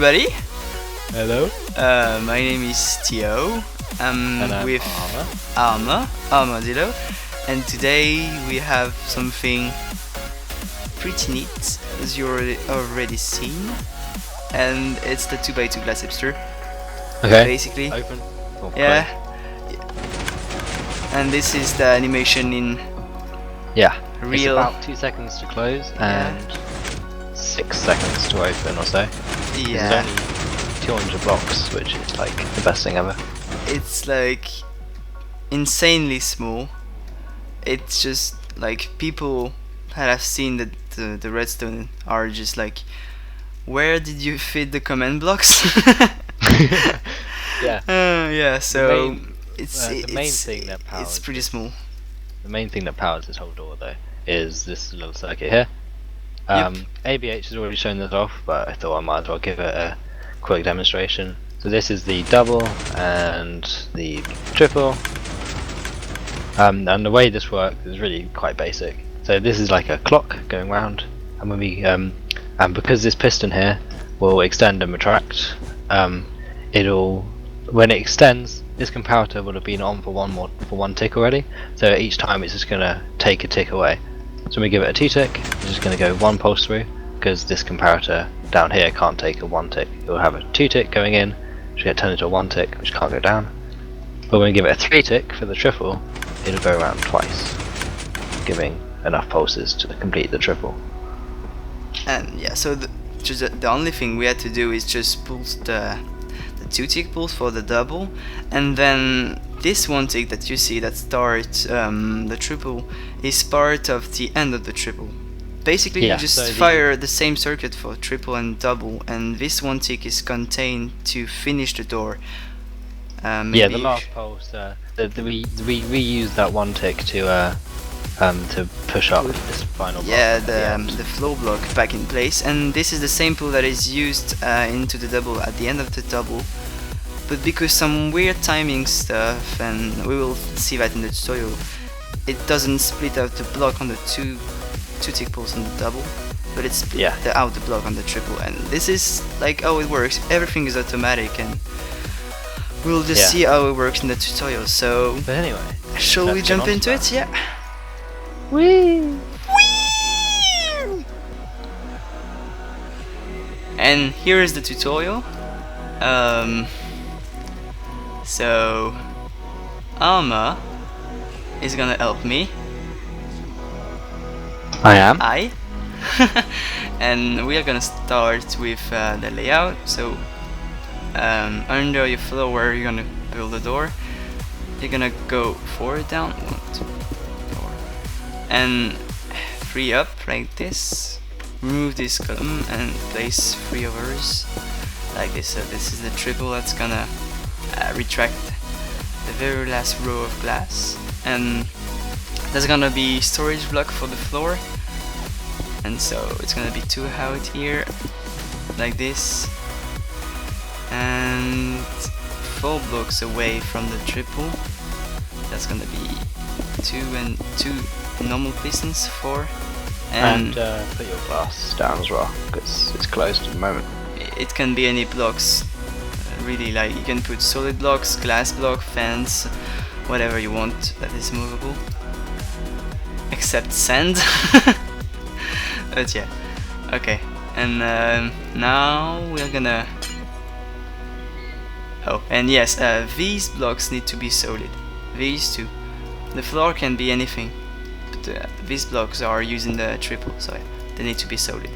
everybody. Hello. My name is Theo. I'm And I'm with Arma. Armadillo, and today we have something pretty neat, as you already seen, and it's the 2x2 glass hipster. Okay. Basically, Open. Or yeah. play. And this is the animation in Yeah. real. It's about 2 seconds to close and 6 seconds to open or so. Yeah. There's only 200 blocks, which is like the best thing ever. It's like insanely small. It's just like people that have seen the redstone are just like, where did you fit the command blocks? Yeah. Yeah. So The main thing that powers it's pretty small. The main thing that powers this whole door, though, is this little circuit here. Yep. ABH has already shown this off, but I thought I might as well give it a quick demonstration. So this is the double and the triple. And the way this works is really quite basic. So this is like a clock going round, and when we and because this piston here will extend and retract, when it extends, this comparator would have been on for one tick already. So each time it's just gonna take a tick away. So when we give it a 2 tick, it's just gonna go 1 pulse through, because this comparator down here can't take a 1 tick. It will have a 2 tick going in, which will get turned into a 1 tick, which can't go down. But when we give it a 3 tick for the triple, it'll go around twice, giving enough pulses to complete the triple. And yeah, so the only thing we had to do is just pull the 2 tick pulse for the double, and then this 1 tick that you see that starts the triple is part of the end of the triple. Basically, Yeah, you just so fire the same circuit for triple and double, and this 1 tick is contained to finish the door. Yeah, the last pulse. We reuse that 1 tick to push up this final block. Yeah, at the flow block back in place, and this is the same pull that is used into the double at the end of the double. But because some weird timing stuff, and we will see that in the tutorial, it doesn't split out the block on the two tick pulls on the double, but it split out the block on the triple. And this is like how it works. Everything is automatic, and we'll just see how it works in the tutorial. So, but anyway, shall we jump into it? Yeah. Whee! And here is the tutorial. So Arma is gonna help me. I am. And we are gonna start with the layout. So under your floor where you're gonna build the door, you're gonna go 4 down, 1, 2, 4, and 3 up like this. Remove this column and place 3 others like this. So this is the triple that's gonna retract the very last row of glass, and there's gonna be storage block for the floor, and so it's gonna be 2 out here like this, and 4 blocks away from the triple. That's gonna be 2 and 2 normal pistons, 4, and put your glass down as well, because it's closed at the moment. It can be any blocks, really. Like, you can put solid blocks, glass block, fence, whatever you want that is movable, except sand. But yeah, okay. And now we're gonna and yes, these blocks need to be solid, these 2. The floor can be anything, but these blocks are using the triple, so they need to be solid.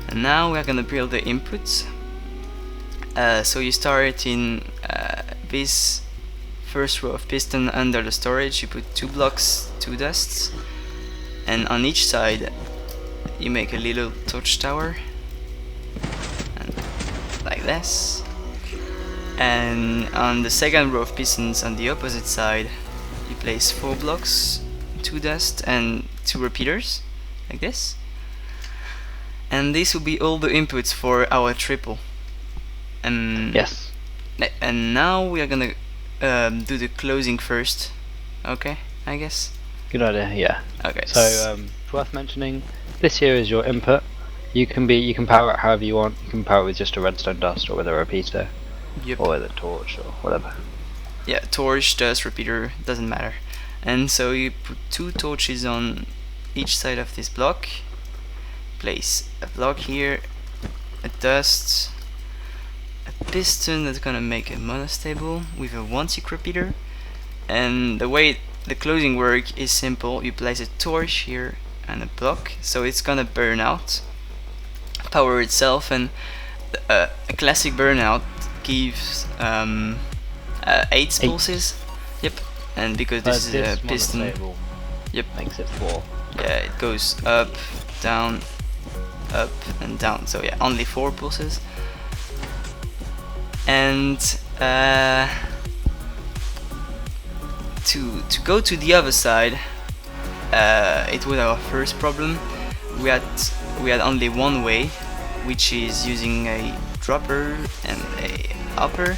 And now we're gonna build the inputs. So you start in this first row of piston under the storage. You put 2 blocks, 2 dusts, and on each side you make a little touch tower, and like this. And on the second row of pistons on the opposite side, you place 4 blocks, 2 dust, and 2 repeaters, like this. And this will be all the inputs for our triple. And yes. And now we are gonna do the closing first. Okay, I guess. Good idea. Yeah. Okay. So worth mentioning, this here is your input. You can power it however you want. You can power it with just a redstone dust or with a repeater Yep. or with a torch or whatever. Yeah, torch, dust, repeater, doesn't matter. And so you put 2 torches on each side of this block. Place a block here, a dust, a piston that's gonna make a monostable with a 1-tick repeater. And the way the closing work is simple. You place a torch here and a block, so it's gonna burn out, power itself, and a classic burnout gives 8 pulses. Yep. And because this is a piston, monostable yep, makes it 4. yeah, it goes up, down, and down. So yeah, only 4 pulses. And to go to the other side, it was our first problem. We had only one way, which is using a dropper and a upper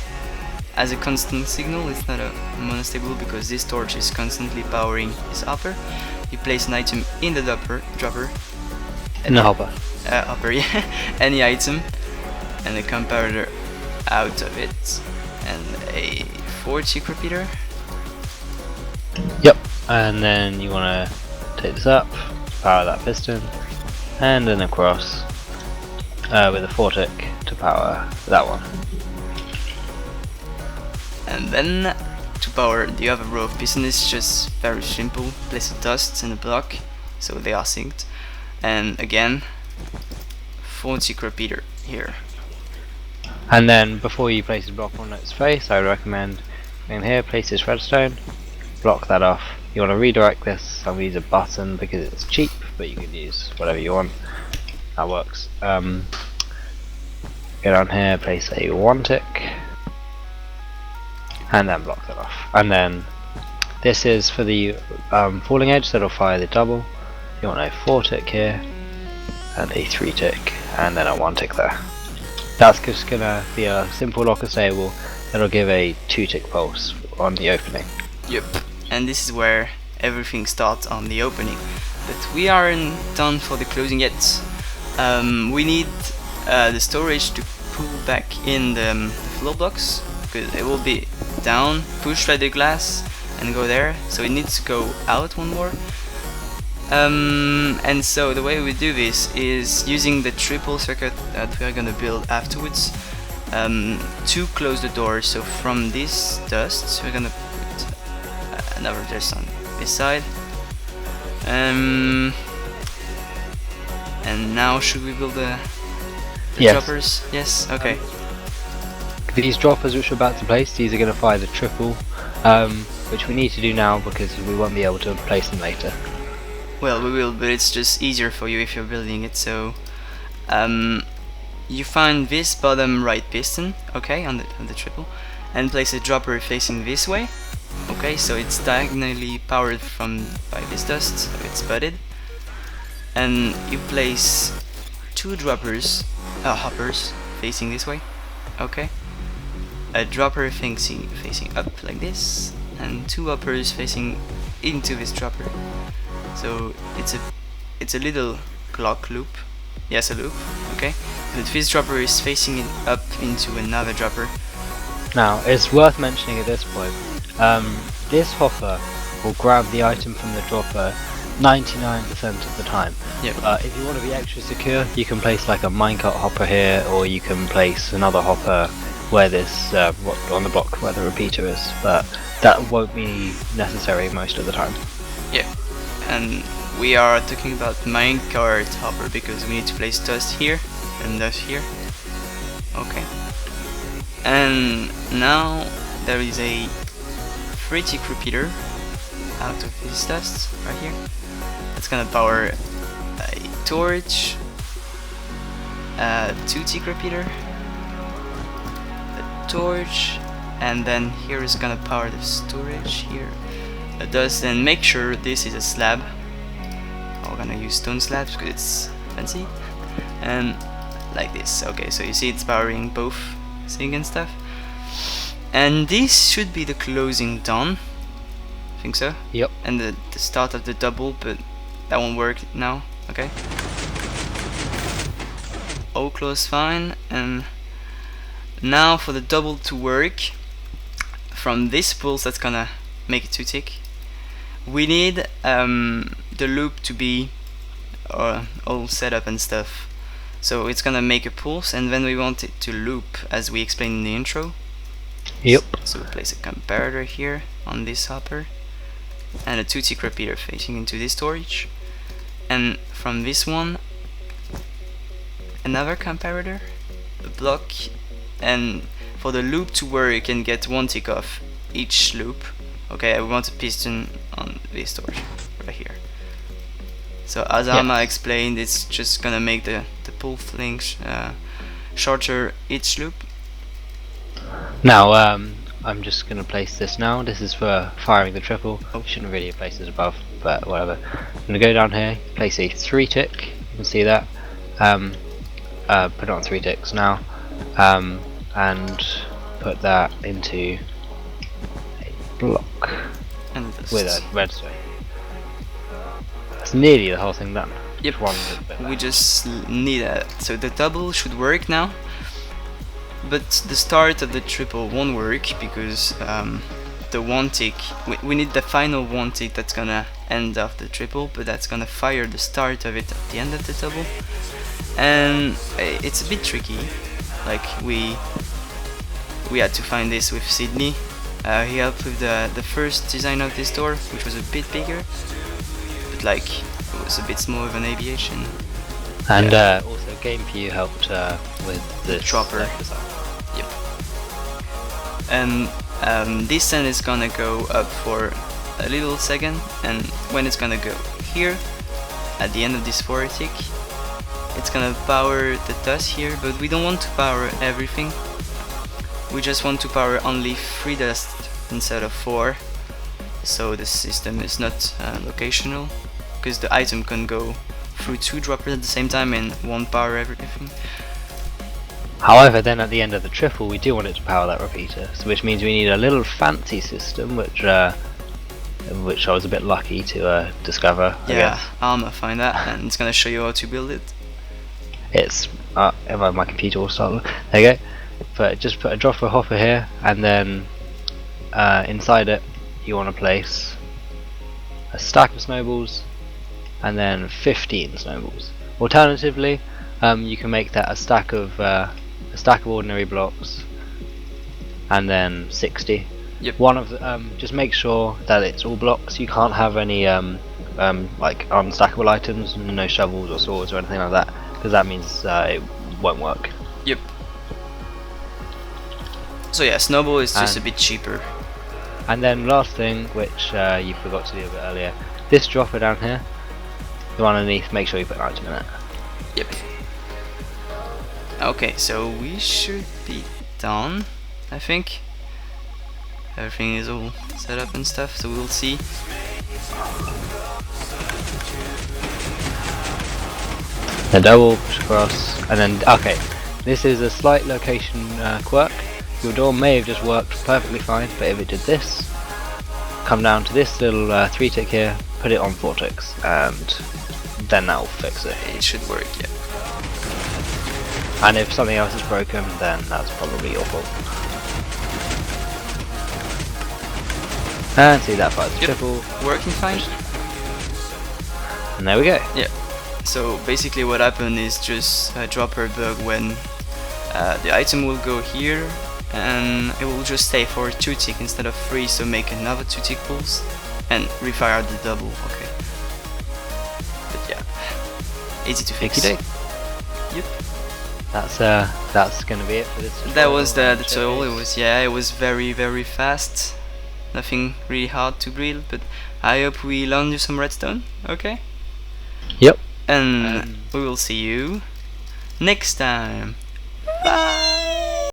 as a constant signal. It's not a monostable because this torch is constantly powering this upper. You place an item in the dropper, In the hopper. upper, yeah, any item, and a comparator out of it, and a 4-tick repeater. Yep. And then you want to take this up, power that piston, and then across with a 4-tick to power that one. And then to power the other row of pistons is just very simple. Place a dust and a block so they are synced, and again 4-tick repeater here. And then before you place the block on its face, I would recommend in here, place this redstone, block that off. You want to redirect this. I'll use a button because it's cheap, but you can use whatever you want. That works. Go down here, place a 1-tick, and then block that off. And then this is for the falling edge, so it'll fire the double. You want a 4-tick here, and a 3-tick, and then a 1-tick there. That's just gonna be a simple locker stable that'll give a 2-tick pulse on the opening. Yep. And this is where everything starts on the opening. But we aren't done for the closing yet. We need the storage to pull back in the floor blocks, because it will be down, pushed by the glass, and go there. So it needs to go out one more. And so the way we do this is using the triple circuit that we are gonna build afterwards to close the door. So from this dust, we're gonna put another dust on this side. And now should we build the Yes. droppers? Yes. Okay. These droppers which we're about to place, these are going to fire the triple, which we need to do now because we won't be able to place them later. Well, we will, but it's just easier for you if you're building it. So you find this bottom right piston, okay, on the triple, and place a dropper facing this way. Okay, so it's diagonally powered by this dust, so it's budded. And you place 2 hoppers facing this way. Okay, a dropper facing up like this, and 2 hoppers facing into this dropper. So it's a little clock loop. Yes, a loop. Okay, but this dropper is facing it up into another dropper. Now, it's worth mentioning at this point, this hopper will grab the item from the dropper 99% of the time. Yep. If you want to be extra secure, you can place like a minecart hopper here, or you can place another hopper where this on the block where the repeater is, but that won't be necessary most of the time. Yeah, and we are talking about minecart hopper because we need to place dust here and dust here. Okay, and now there is a 3-tick repeater out of this dust right here. That's gonna power a torch, a 2-tick repeater, a torch, and then here is gonna power the storage here. A dust, and make sure this is a slab. We're gonna use stone slabs because it's fancy, and like this. Okay, so you see it's powering both zinc and stuff, and this should be the closing done. I think so. Yep. And the start of the double, but that won't work now. Okay. all close fine. And now for the double to work, from this pulse that's gonna make it 2 tick, we need the loop to be all set up and stuff. So it's gonna make a pulse, and then we want it to loop as we explained in the intro. Yep. So we place a comparator here on this hopper and a 2 tick repeater facing into this storage, and from this one another comparator, a block, and for the loop to work and get 1 tick off each loop, okay, we want a piston on this storage right here. So as Arma explained, it's just gonna make the pulse links shorter each loop. Now I'm just going to place this now. This is for firing the triple. Oh, shouldn't really have placed it above, but whatever. I'm going to go down here, place a 3 tick. You can see that. Put it on 3 ticks now, and put that into a block And with a redstone. That's nearly the whole thing done. Yep. One little bit We left. just need that. So the double should work now, but the start of the triple won't work because the 1 tick, we need the final 1 tick that's gonna end off the triple, but that's gonna fire the start of it at the end of the double, and it's a bit tricky. Like we had to find this with Sydney. He helped with the first design of this door, which was a bit bigger, but like it was a bit small of an aviation. And also GamePU helped with the dropper. Yep. And this stand is gonna go up for a little second, and when it's gonna go here at the end of this 4 tick, it's gonna power the dust here, but we don't want to power everything. We just want to power only 3 dust instead of 4, so the system is not locational, because the item can go through 2 droppers at the same time and won't power everything. However, then at the end of the triple, we do want it to power that repeater, so which means we need a little fancy system, which I was a bit lucky to discover. I guess. Arma find that, and it's gonna show you how to build it. It's my computer will start. There you go. Just put a dropper hopper here, and then inside it you want to place a stack of snowballs, and then 15 snowballs. Alternatively, you can make that a stack of ordinary blocks, and then 60. Yep. One of the, just make sure that it's all blocks. You can't have any like unstackable items, no shovels or swords or anything like that, because that means it won't work. Yep. So yeah, snowball is just a bit cheaper. And then last thing, which you forgot to do a bit earlier, this dropper down here, the one underneath, make sure you put an item in it. Yep. Okay, so we should be done, I think. Everything is all set up and stuff, so we'll see. The double push across, and then okay, this is a slight location quirk. Your door may have just worked perfectly fine, but if it did this, come down to this little 3 tick here, put it on 4 ticks, and then that will fix it. It should work, yeah. And if something else is broken, then that's probably your fault. And see, that fires the triple. Working fine. And there we go. Yeah. So basically what happened is just a dropper bug when the item will go here, and it will just stay for 2 tick instead of 3, so make another 2 tick pulse and refire the double. Okay. But yeah, easy to fix. Yep. That's gonna be it for this tutorial. That was the tutorial. It was very fast. Nothing really hard to build, but I hope we learned you some redstone. Okay. Yep. And we will see you next time. Bye.